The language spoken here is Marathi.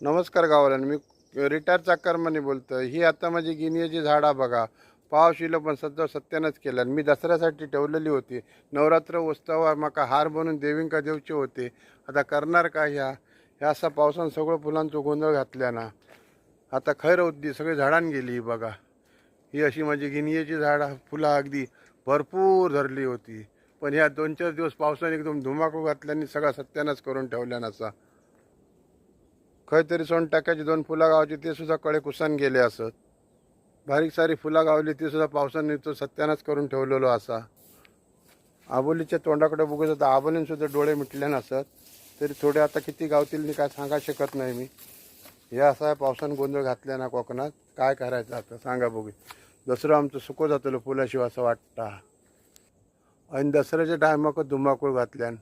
नमस्कार गावाला मी रिटायर चाकरमानी बोलतोय. ही आता माझी गिनियाची झाडा बघा. पाऊस येलो पण सध्या सत्यानच केलं. मी दसऱ्यासाठी ठेवलेली होती. नवरात्र उत्सव माका हार बनवून देवींका देवचे होते. आता करणार काय ह्या असा पावसान सगळं फुलांचं गोंधळ घातल्या ना. आता खैर होती सगळी झाडान गेली ही बघा. ही अशी माझी गिनियाची झाडा फुलं अगदी भरपूर धरली होती. पण ह्या 2-4 दिवस पावसाने एकदम धुमाकूळ घातल्याने सगळा सत्यानाश करून ठेवल्या नसा. खंय तरी सोनटाक्याची 2 फुलं गावची ते सुद्धा कळे कुसान गेले असत. बारीक सारी फुलं गावली ती सुद्धा पावसाने तो सत्यानाश करून ठेवलेलो असा. आबोलीच्या तोंडाकडे बघत होता आबोलीन सुद्धा डोळे मिटले नसत. तरी थोडे आता किती गावतील मी काय सांगा शकत नाही मी. हे असा पावसाने गोंधळ घातल्या ना कोकणात. काय करायचं आता सांगा बघू. दसरं आमचं सुको जातलो फुलाशिवाय असं वाटतं. आणि दसऱ्याच्या टायमाक धुमाकूळ घातल्यान